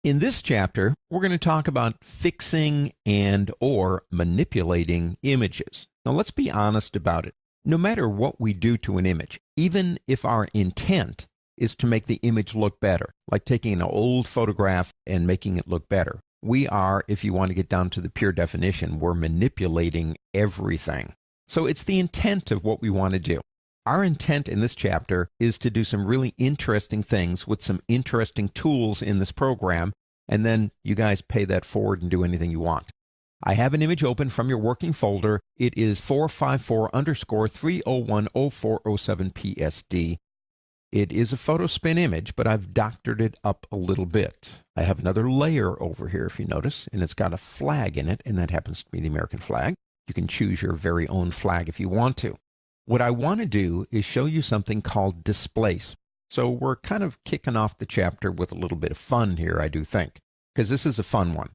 In this chapter, we're going to talk about fixing and or manipulating images. Now let's be honest about it. No matter what we do to an image, even if our intent is to make the image look better, like taking an old photograph and making it look better, we are, if you want to get down to the pure definition, we're manipulating everything. So it's the intent of what we want to do. Our intent in this chapter is to do some really interesting things with some interesting tools in this program, and then you guys pay that forward and do anything you want. I have an image open from your working folder. It is 454_3010407 PSD. It is a photo spin image, but I've doctored it up a little bit. I have another layer over here, if you notice, and it's got a flag in it, and that happens to be the American flag. You can choose your very own flag if you want to. What I want to do is show you something called displace. So we're kind of kicking off the chapter with a little bit of fun here, I do think, because this is a fun one.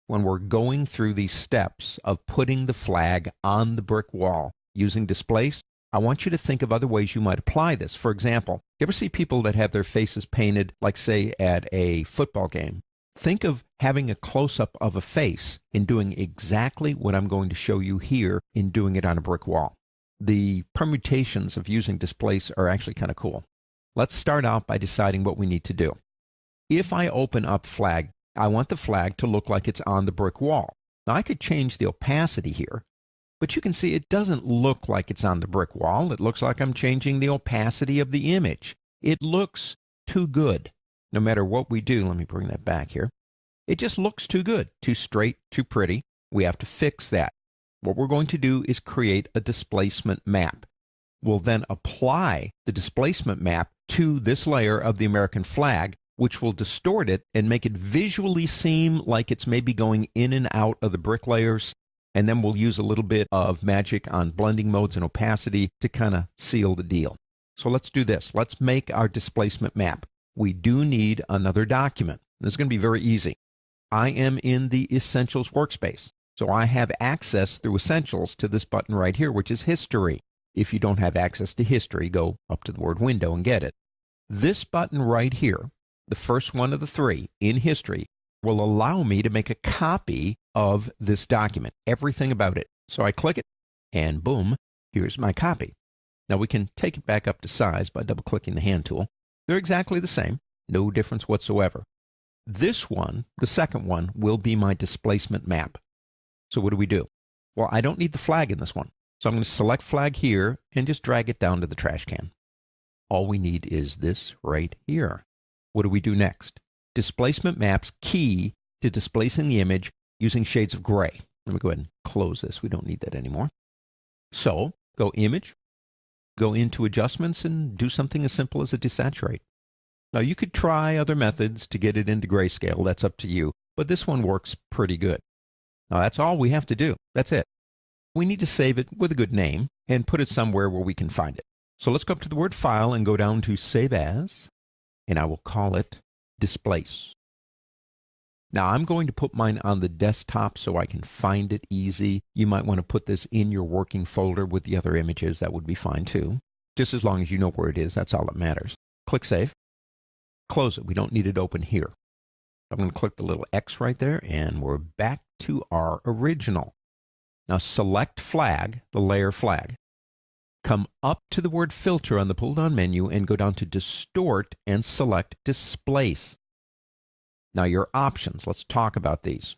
When we're going through these steps of putting the flag on the brick wall using displace, I want you to think of other ways you might apply this. For example, you ever see people that have their faces painted, like say at a football game? Think of having a close-up of a face and doing exactly what I'm going to show you here in doing it on a brick wall. The permutations of using displace are actually kind of cool. Let's start out by deciding what we need to do. If I open up flag, I want the flag to look like it's on the brick wall. Now I could change the opacity here, but you can see it doesn't look like it's on the brick wall. It looks like I'm changing the opacity of the image. It looks too good. No matter what we do, let me bring that back here. It just looks too good, too straight, too pretty. We have to fix that. What we're going to do is create a displacement map. We'll then apply the displacement map to this layer of the American flag, which will distort it and make it visually seem like it's maybe going in and out of the brick layers. And then we'll use a little bit of magic on blending modes and opacity to kind of seal the deal. So let's do this. Let's make our displacement map. We do need another document. This is going to be very easy. I am in the Essentials workspace. So I have access through Essentials to this button right here, which is History. If you don't have access to History, go up to the word Window and get it. This button right here, the first one of the three in History, will allow me to make a copy of this document, everything about it. So I click it, and boom, here's my copy. Now we can take it back up to size by double-clicking the hand tool. They're exactly the same, no difference whatsoever. This one, the second one, will be my displacement map. So what do? Well, I don't need the flag in this one. So I'm going to select flag here and just drag it down to the trash can. All we need is this right here. What do we do next? Displacement maps key to displacing the image using shades of gray. Let me go ahead and close this. We don't need that anymore. So go Image, go into Adjustments, and do something as simple as a desaturate. Now you could try other methods to get it into grayscale. That's up to you. But this one works pretty good. Now that's all we have to do. That's it. We need to save it with a good name and put it somewhere where we can find it. So let's go up to the word File and go down to Save As, and I will call it Displace. Now I'm going to put mine on the desktop so I can find it easy. You might want to put this in your working folder with the other images. That would be fine too. Just as long as you know where it is, that's all that matters. Click Save. Close it. We don't need it open here. I'm going to click the little X right there, and we're back to our original. Now select Flag, the layer flag. Come up to the word Filter on the pull-down menu and go down to Distort and select Displace. Now your options, let's talk about these.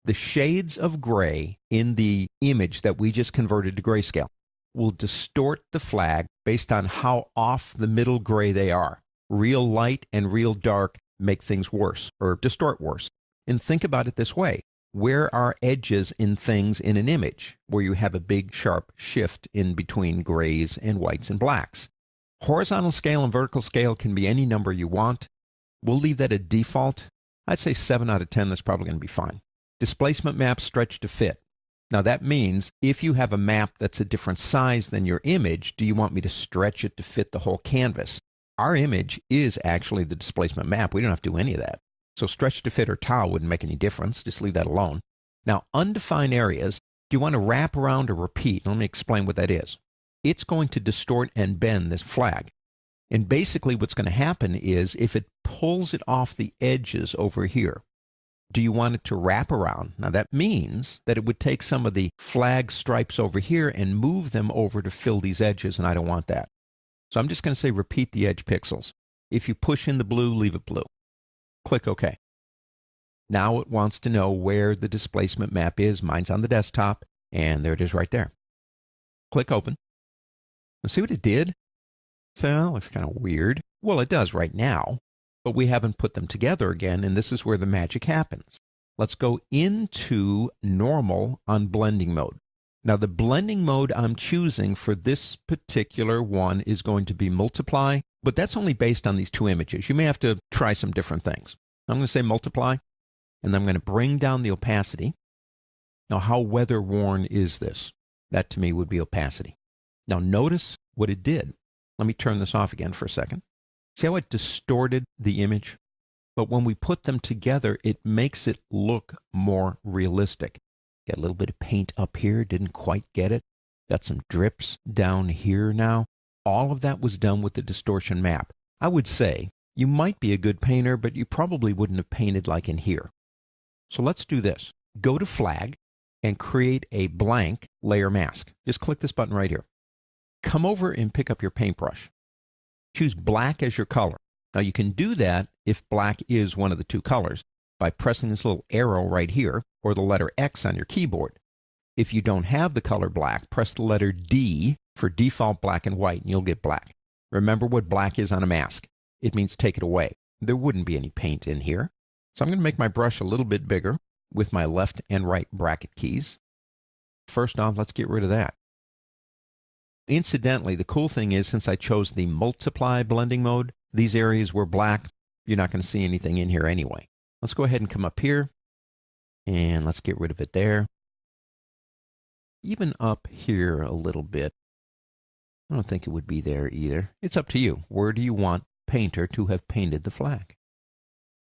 The shades of gray in the image that we just converted to grayscale will distort the flag based on how off the middle gray they are. Real light and real dark make things worse or distort worse. And think about it this way. Where are edges in things in an image where you have a big sharp shift in between grays and whites and blacks? Horizontal scale and vertical scale can be any number you want. We'll leave that at default. I'd say 7 out of 10, that's probably going to be fine. Displacement maps stretch to fit. Now that means if you have a map that's a different size than your image, do you want me to stretch it to fit the whole canvas? Our image is actually the displacement map. We don't have to do any of that. So stretch to fit or tile wouldn't make any difference. Just leave that alone. Now, undefined areas, do you want to wrap around or repeat? Let me explain what that is. It's going to distort and bend this flag. And basically what's going to happen is if it pulls it off the edges over here, do you want it to wrap around? Now that means that it would take some of the flag stripes over here and move them over to fill these edges, and I don't want that. So I'm just going to say repeat the edge pixels. If you push in the blue, leave it blue. Click OK. Now it wants to know where the displacement map is. Mine's on the desktop, and there it is right there. Click Open. Let's see what it did. So that looks kind of weird. Well, it does right now, but we haven't put them together again, and this is where the magic happens. Let's go into Normal on Blending Mode. Now, the blending mode I'm choosing for this particular one is going to be Multiply, but that's only based on these two images. You may have to try some different things. I'm going to say Multiply, and then I'm going to bring down the opacity. Now, how weather-worn is this? That, to me, would be opacity. Now, notice what it did. Let me turn this off again for a second. See how it distorted the image? But when we put them together, it makes it look more realistic. Got a little bit of paint up here, didn't quite get it. Got some drips down here now. All of that was done with the distortion map. I would say you might be a good painter, but you probably wouldn't have painted like in here. So let's do this. Go to Flag and create a blank layer mask. Just click this button right here. Come over and pick up your paintbrush. Choose black as your color. Now you can do that if black is one of the two colors by pressing this little arrow right here or the letter X on your keyboard. If you don't have the color black, press the letter D for default black and white and you'll get black. Remember what black is on a mask. It means take it away. There wouldn't be any paint in here. So I'm going to make my brush a little bit bigger with my left and right bracket keys. First off, let's get rid of that. Incidentally, the cool thing is since I chose the Multiply blending mode, these areas were black. You're not going to see anything in here anyway. Let's go ahead and come up here, and let's get rid of it there. Even up here a little bit. I don't think it would be there either. It's up to you. Where do you want Painter to have painted the flag?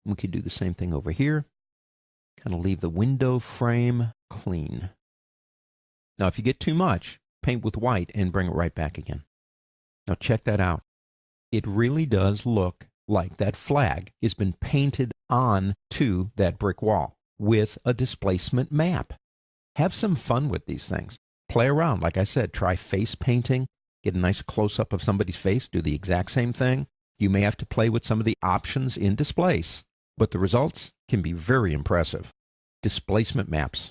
We could do the same thing over here. Kind of leave the window frame clean. Now, if you get too much, paint with white and bring it right back again. Now, check that out. It really does look like that flag has been painted on to that brick wall with a displacement map. Have some fun with these things. Play around. Like I said, try face painting. Get a nice close-up of somebody's face. Do the exact same thing. You may have to play with some of the options in Displace, but the results can be very impressive. Displacement maps.